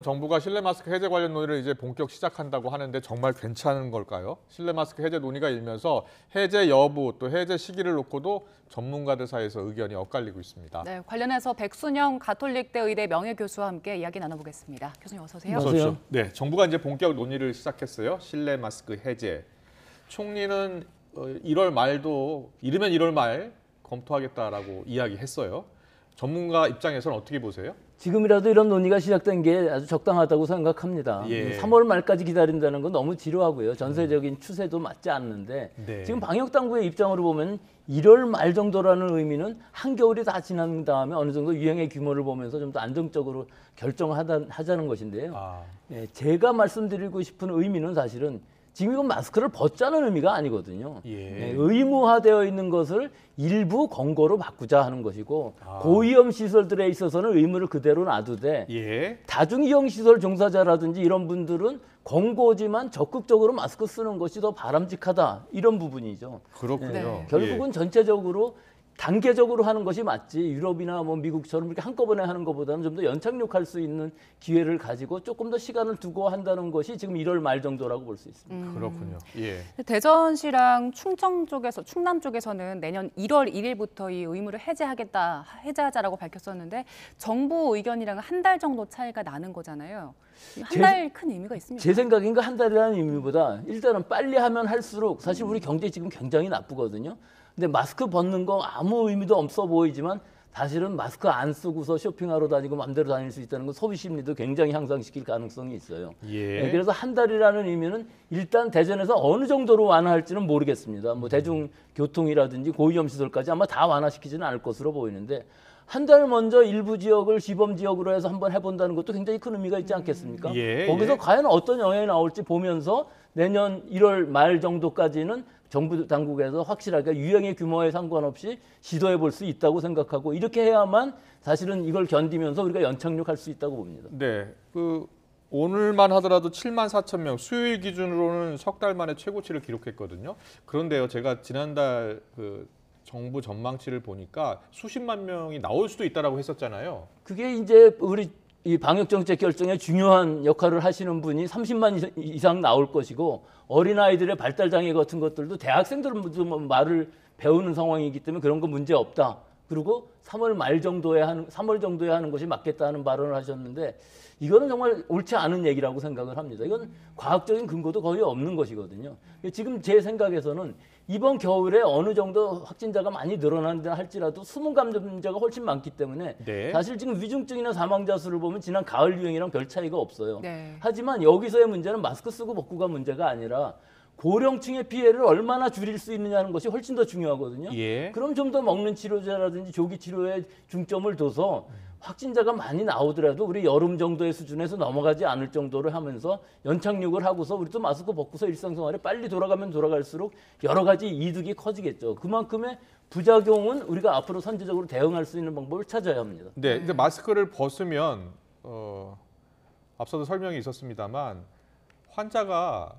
정부가 실내 마스크 해제 관련 논의를 이제 본격 시작한다고 하는데 정말 괜찮은 걸까요? 실내 마스크 해제 논의가 일면서 해제 여부 또 해제 시기를 놓고도 전문가들 사이에서 의견이 엇갈리고 있습니다. 네, 관련해서 백순영 가톨릭대 의대 명예교수와 함께 이야기 나눠보겠습니다. 교수님 어서 오세요. 어서 오십시오. 네, 정부가 이제 본격 논의를 시작했어요. 실내 마스크 해제. 총리는 1월 말도 이르면 1월 말 검토하겠다라고 이야기했어요. 전문가 입장에서는 어떻게 보세요? 지금이라도 이런 논의가 시작된 게 아주 적당하다고 생각합니다. 예. 3월 말까지 기다린다는 건 너무 지루하고요. 전세적인 추세도 맞지 않는데 네. 지금 방역당국의 입장으로 보면 1월 말 정도라는 의미는 한겨울이 다 지난 다음에 어느 정도 유행의 규모를 보면서 좀 더 안정적으로 결정하자는 것인데요. 예, 제가 말씀드리고 싶은 의미는 사실은 지금 이건 마스크를 벗자는 의미가 아니거든요. 예. 의무화되어 있는 것을 일부 권고로 바꾸자 하는 것이고 고위험 시설들에 있어서는 의무를 그대로 놔두되 예. 다중이용 시설 종사자라든지 이런 분들은 권고지만 적극적으로 마스크 쓰는 것이 더 바람직하다 이런 부분이죠. 그렇군요. 네. 결국은 전체적으로 단계적으로 하는 것이 맞지 유럽이나 뭐 미국처럼 이렇게 한꺼번에 하는 것보다는 좀 더 연착륙할 수 있는 기회를 가지고 조금 더 시간을 두고 한다는 것이 지금 1월 말 정도라고 볼 수 있습니다. 그렇군요. 예. 대전시랑 충남 쪽에서는 내년 1월 1일부터 이 의무를 해제하자라고 밝혔었는데 정부 의견이랑 한 달 정도 차이가 나는 거잖아요. 한 달 큰 의미가 있습니다. 제 생각엔 그 한 달이라는 의미보다 일단은 빨리 하면 할수록 사실 우리 경제 지금 굉장히 나쁘거든요. 근데 마스크 벗는 거 아무 의미도 없어 보이지만 사실은 마스크 안 쓰고서 쇼핑하러 다니고 맘대로 다닐 수 있다는 건 소비 심리도 굉장히 향상시킬 가능성이 있어요. 예. 네, 그래서 한 달이라는 의미는 일단 대전에서 어느 정도로 완화할지는 모르겠습니다. 뭐 대중교통이라든지 고위험 시설까지 아마 다 완화시키지는 않을 것으로 보이는데 한 달 먼저 일부 지역을 시범 지역으로 해서 한번 해본다는 것도 굉장히 큰 의미가 있지 않겠습니까? 예, 거기서 예. 과연 어떤 영향이 나올지 보면서 내년 1월 말 정도까지는 정부 당국에서 확실하게 유행의 규모에 상관없이 시도해 볼 수 있다고 생각하고 이렇게 해야만 사실은 이걸 견디면서 우리가 연착륙할 수 있다고 봅니다. 네. 오늘만 하더라도 7만 4천 명, 수요일 기준으로는 석 달 만에 최고치를 기록했거든요. 그런데요, 제가 지난달 정부 전망치를 보니까 수십만 명이 나올 수도 있다라고 했었잖아요. 그게 이제 우리 이 방역정책 결정에 중요한 역할을 하시는 분이 30만 이상 나올 것이고 어린아이들의 발달장애 같은 것들도 대학생들은 말을 배우는 상황이기 때문에 그런 거 문제 없다. 그리고 3월 정도에 하는 것이 맞겠다는 발언을 하셨는데 이거는 정말 옳지 않은 얘기라고 생각을 합니다. 이건 과학적인 근거도 거의 없는 것이거든요. 지금 제 생각에서는 이번 겨울에 어느 정도 확진자가 많이 늘어난다 할지라도 숨은 감염자가 훨씬 많기 때문에 네. 사실 지금 위중증이나 사망자 수를 보면 지난 가을 유행이랑 별 차이가 없어요. 네. 하지만 여기서의 문제는 마스크 쓰고 벗고가 문제가 아니라 고령층의 피해를 얼마나 줄일 수 있느냐는 것이 훨씬 더 중요하거든요. 예. 그럼 좀 더 먹는 치료제라든지 조기 치료에 중점을 둬서 확진자가 많이 나오더라도 우리 여름 정도의 수준에서 넘어가지 않을 정도로 하면서 연착륙을 하고서 우리도 마스크 벗고서 일상생활에 빨리 돌아가면 돌아갈수록 여러 가지 이득이 커지겠죠. 그만큼의 부작용은 우리가 앞으로 선제적으로 대응할 수 있는 방법을 찾아야 합니다. 네. 근데 마스크를 벗으면 앞서도 설명이 있었습니다만 환자가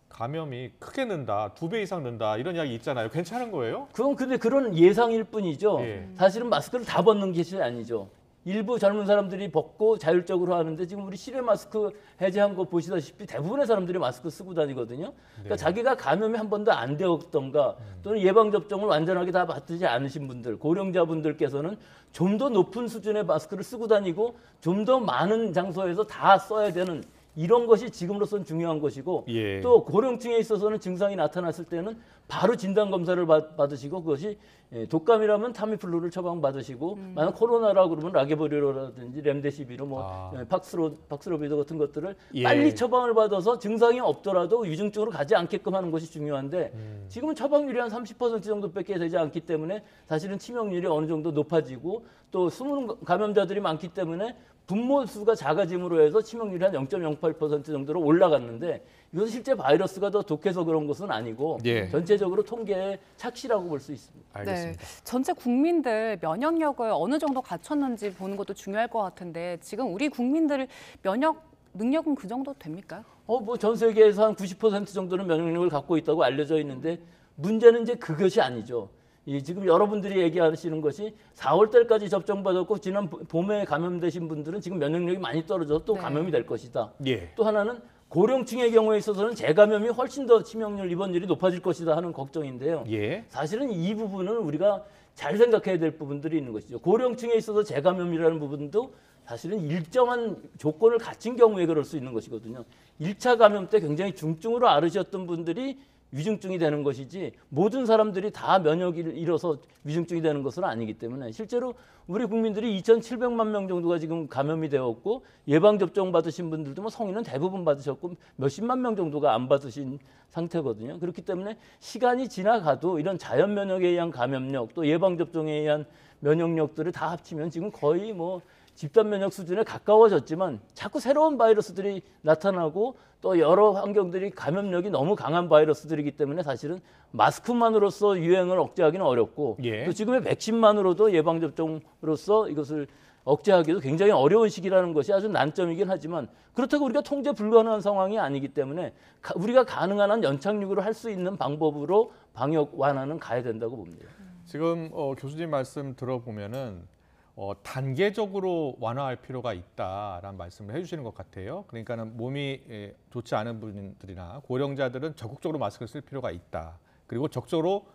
감염이 크게 는다, 2배 이상 는다 이런 이야기 있잖아요. 괜찮은 거예요? 근데 그런 예상일 뿐이죠. 예. 사실은 마스크를 다 벗는 것이 아니죠. 일부 젊은 사람들이 벗고 자율적으로 하는데 지금 우리 실외 마스크 해제한 거 보시다시피 대부분의 사람들이 마스크 쓰고 다니거든요. 그러니까 자기가 감염이 한 번도 안 되었던가 또는 예방접종을 완전하게 다 받지 않으신 분들, 고령자분들께서는 좀 더 높은 수준의 마스크를 쓰고 다니고 좀 더 많은 장소에서 다 써야 되는 이런 것이 지금으로서는 중요한 것이고 예. 또 고령층에 있어서는 증상이 나타났을 때는 바로 진단 검사를 받으시고 그것이 독감이라면 타미플루를 처방받으시고 만약 코로나라고 그러면 라게브리오라든지 렘데시비르 팍스로비드 같은 것들을 예. 빨리 처방을 받아서 증상이 없더라도 위중증으로 가지 않게끔 하는 것이 중요한데 지금은 처방률이 한 30% 정도밖에 되지 않기 때문에 사실은 치명률이 어느 정도 높아지고 또 숨은 감염자들이 많기 때문에 분모 수가 작아짐으로 해서 치명률이 한 0.08% 정도로 올라갔는데 이것은 실제 바이러스가 더 독해서 그런 것은 아니고 예. 전체적으로 통계의 착시라고 볼 수 있습니다. 알겠습니다. 네, 전체 국민들 면역력을 어느 정도 갖췄는지 보는 것도 중요할 것 같은데 지금 우리 국민들 면역 능력은 그 정도 됩니까? 전 세계에서 한 90% 정도는 면역력을 갖고 있다고 알려져 있는데 문제는 이제 그것이 아니죠. 지금 여러분들이 얘기하시는 것이 4월 달까지 접종받았고 지난 봄에 감염되신 분들은 지금 면역력이 많이 떨어져서 또 네. 감염이 될 것이다. 예. 또 하나는 고령층의 경우에 있어서는 재감염이 훨씬 더 치명률 입원율이 높아질 것이다 하는 걱정인데요. 예. 사실은 이 부분은 우리가 잘 생각해야 될 부분들이 있는 것이죠. 고령층에 있어서 재감염이라는 부분도 사실은 일정한 조건을 갖춘 경우에 그럴 수 있는 것이거든요. 1차 감염 때 굉장히 중증으로 앓으셨던 분들이 위중증이 되는 것이지 모든 사람들이 다 면역을 잃어서 위중증이 되는 것은 아니기 때문에 실제로 우리 국민들이 2,700만 명 정도가 지금 감염이 되었고 예방접종 받으신 분들도 뭐 성인은 대부분 받으셨고 몇십만 명 정도가 안 받으신 상태거든요. 그렇기 때문에 시간이 지나가도 이런 자연 면역에 의한 감염력 또 예방접종에 의한 면역력들을 다 합치면 지금 거의 뭐 집단 면역 수준에 가까워졌지만 자꾸 새로운 바이러스들이 나타나고 또 여러 환경들이 감염력이 너무 강한 바이러스들이기 때문에 사실은 마스크만으로서 유행을 억제하기는 어렵고 예. 또 지금의 백신만으로도 예방접종으로서 이것을 억제하기도 굉장히 어려운 시기라는 것이 아주 난점이긴 하지만 그렇다고 우리가 통제 불가능한 상황이 아니기 때문에 우리가 가능한 한 연착륙으로 할 수 있는 방법으로 방역 완화는 가야 된다고 봅니다. 지금 교수님 말씀 들어보면은 단계적으로 완화할 필요가 있다라는 말씀을 해주시는 것 같아요. 그러니까는 몸이 좋지 않은 분들이나 고령자들은 적극적으로 마스크를 쓸 필요가 있다. 그리고 적극적으로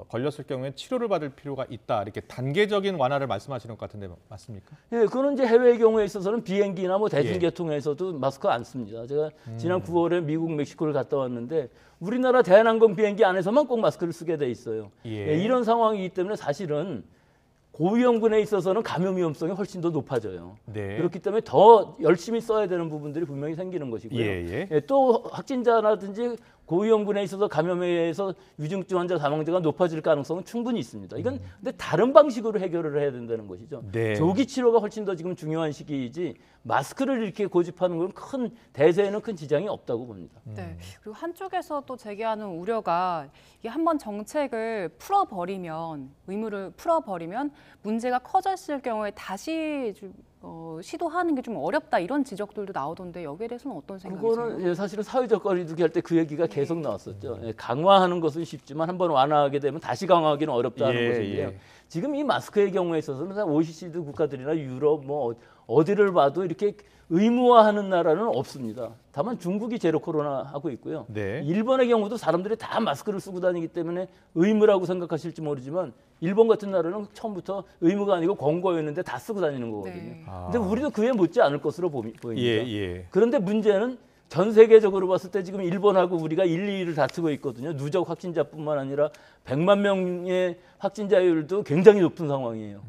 걸렸을 경우에 치료를 받을 필요가 있다. 이렇게 단계적인 완화를 말씀하시는 것 같은데 맞습니까? 예, 그거는 이제 해외의 경우에 있어서는 비행기나 뭐 예. 대중교통에서도 마스크 안 씁니다. 제가 지난 9월에 미국, 멕시코를 갔다 왔는데 우리나라 대한항공 비행기 안에서만 꼭 마스크를 쓰게 돼 있어요. 예. 예, 이런 상황이기 때문에 사실은 고위험군에 있어서는 감염 위험성이 훨씬 더 높아져요. 네. 그렇기 때문에 더 열심히 써야 되는 부분들이 분명히 생기는 것이고요. 예. 예, 또 확진자라든지 고위험군에 있어서 감염에 의해서 위중증 환자 사망자가 높아질 가능성은 충분히 있습니다. 이건 근데 다른 방식으로 해결을 해야 된다는 것이죠. 네. 조기 치료가 훨씬 더 지금 중요한 시기이지 마스크를 이렇게 고집하는 건 큰 대세에는 큰 지장이 없다고 봅니다. 네. 그리고 한쪽에서 또 제기하는 우려가 이게 한번 정책을 풀어버리면 의무를 풀어버리면 문제가 커졌을 경우에 다시 시도하는 게 좀 어렵다 이런 지적들도 나오던데 여기에 대해서는 어떤 생각이세요? 그거는 예, 사실은 사회적 거리두기 할 때 그 얘기가 계속 나왔었죠. 예, 강화하는 것은 쉽지만 한번 완화하게 되면 다시 강화하기는 어렵다는 예, 것인데요. 예. 지금 이 마스크의 경우에 있어서는 OECD 국가들이나 유럽 뭐 어디를 봐도 이렇게 의무화하는 나라는 없습니다. 다만 중국이 제로 코로나 하고 있고요. 네. 일본의 경우도 사람들이 다 마스크를 쓰고 다니기 때문에 의무라고 생각하실지 모르지만 일본 같은 나라는 처음부터 의무가 아니고 권고였는데 다 쓰고 다니는 거거든요. 네. 근데 우리도 그에 못지 않을 것으로 보입니다. 예. 그런데 문제는 전 세계적으로 봤을 때 지금 일본하고 우리가 1, 2위를 다투고 있거든요. 누적 확진자뿐만 아니라 100만 명의 확진자율도 굉장히 높은 상황이에요.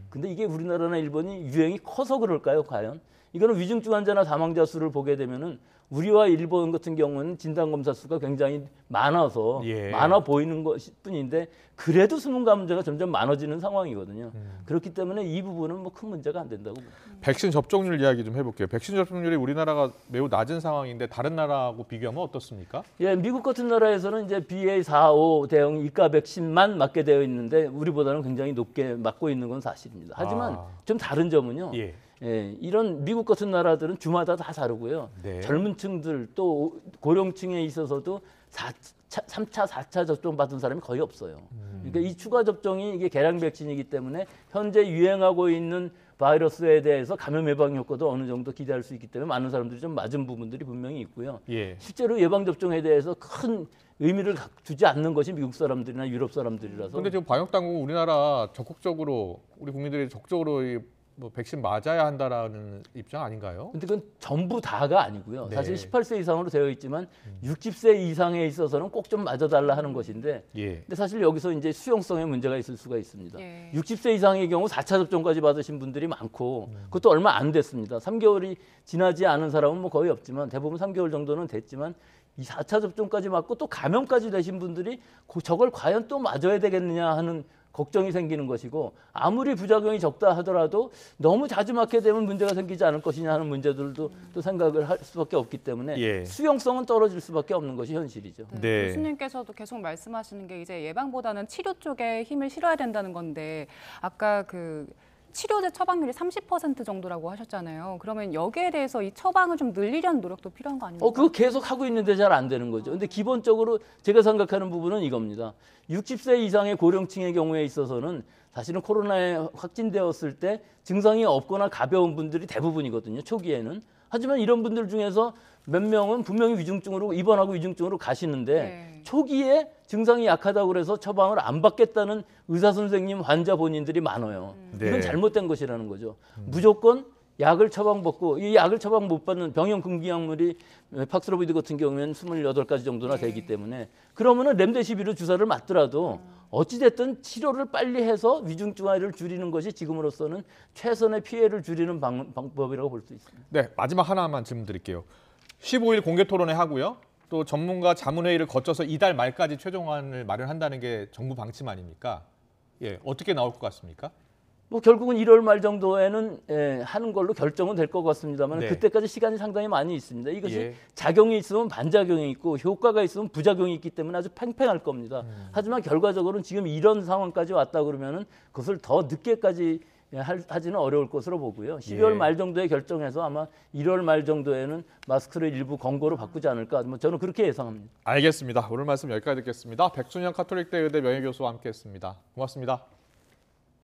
근데 이게 우리나라나 일본이 유행이 커서 그럴까요, 과연? 이거는 위중증 환자나 사망자 수를 보게 되면은 우리와 일본 같은 경우는 진단검사 수가 굉장히 많아서 예. 많아 보이는 것뿐인데 그래도 숨은 감염자가 점점 많아지는 상황이거든요. 그렇기 때문에 이 부분은 뭐 큰 문제가 안 된다고 봅니다. 백신 접종률 이야기 좀 해볼게요. 백신 접종률이 우리나라가 매우 낮은 상황인데 다른 나라하고 비교하면 어떻습니까? 예, 미국 같은 나라에서는 이제 BA.4, 5 대형 이가 백신만 맞게 되어 있는데 우리보다는 굉장히 높게 맞고 있는 건 사실입니다. 하지만 좀 다른 점은요. 예. 예, 이런 미국 같은 나라들은 주마다 다 다르고요. 네. 젊은 층들 또 고령층에 있어서도 3차, 4차 접종 받은 사람이 거의 없어요. 그러니까 이 추가 접종이 이게 개량 백신이기 때문에 현재 유행하고 있는 바이러스에 대해서 감염 예방 효과도 어느 정도 기대할 수 있기 때문에 많은 사람들이 좀 맞은 부분들이 분명히 있고요. 예. 실제로 예방 접종에 대해서 큰 의미를 두지 않는 것이 미국 사람들이나 유럽 사람들이라서. 근데 지금 방역 당국은 우리나라 적극적으로 우리 국민들이 적극적으로 뭐 백신 맞아야 한다라는 입장 아닌가요? 근데 그건 전부 다가 아니고요. 네. 사실 18세 이상으로 되어 있지만 60세 이상에 있어서는 꼭 좀 맞아달라 하는 것인데 예. 근데 사실 여기서 이제 수용성에 문제가 있을 수가 있습니다. 예. 60세 이상의 경우 4차 접종까지 받으신 분들이 많고 그것도 얼마 안 됐습니다. 3개월이 지나지 않은 사람은 뭐 거의 없지만 대부분 3개월 정도는 됐지만 이 4차 접종까지 맞고 또 감염까지 되신 분들이 저걸 과연 또 맞아야 되겠느냐 하는 걱정이 생기는 것이고 아무리 부작용이 적다 하더라도 너무 자주 맞게 되면 문제가 생기지 않을 것이냐 하는 문제들도 또 생각을 할 수밖에 없기 때문에 예. 수용성은 떨어질 수밖에 없는 것이 현실이죠. 네. 교수님께서도 계속 말씀하시는 게 이제 예방보다는 치료 쪽에 힘을 실어야 된다는 건데 아까 그 치료제 처방률이 30% 정도라고 하셨잖아요. 그러면 여기에 대해서 이 처방을 좀 늘리려는 노력도 필요한 거 아닙니까? 그거 계속 하고 있는데 잘 안 되는 거죠. 근데 기본적으로 제가 생각하는 부분은 이겁니다. 60세 이상의 고령층의 경우에 있어서는 사실은 코로나에 확진되었을 때 증상이 없거나 가벼운 분들이 대부분이거든요. 초기에는. 하지만 이런 분들 중에서 몇 명은 분명히 위중증으로 입원하고 위중증으로 가시는데 네. 초기에 증상이 약하다고 그래서 처방을 안 받겠다는 의사 선생님 환자 본인들이 많아요. 네. 이건 잘못된 것이라는 거죠. 무조건 약을 처방받고 이 약을 처방 못 받는 병용 금기약물이 팍스로비드 같은 경우에는 28가지 정도나 되기 때문에 그러면은 렘데시비르 주사를 맞더라도 어찌 됐든 치료를 빨리 해서 위중증화를 줄이는 것이 지금으로서는 최선의 피해를 줄이는 방법이라고 볼 수 있습니다. 네, 마지막 하나만 질문 드릴게요. 15일 공개 토론회 하고요. 또 전문가 자문회의를 거쳐서 이달 말까지 최종안을 마련한다는 게 정부 방침 아닙니까? 예, 어떻게 나올 것 같습니까? 뭐 결국은 1월 말 정도에는 하는 걸로 결정은 될 것 같습니다만 네. 그때까지 시간이 상당히 많이 있습니다. 이것이 예. 작용이 있으면 반작용이 있고 효과가 있으면 부작용이 있기 때문에 아주 팽팽할 겁니다. 하지만 결과적으로는 지금 이런 상황까지 왔다 그러면은 그것을 더 늦게까지 하지는 어려울 것으로 보고요. 12월 예. 말 정도에 결정해서 아마 1월 말 정도에는 마스크를 일부 권고로 바꾸지 않을까. 뭐 저는 그렇게 예상합니다. 알겠습니다. 오늘 말씀 여기까지 듣겠습니다. 백순영 카톨릭대 의대 명예교수와 함께했습니다. 고맙습니다.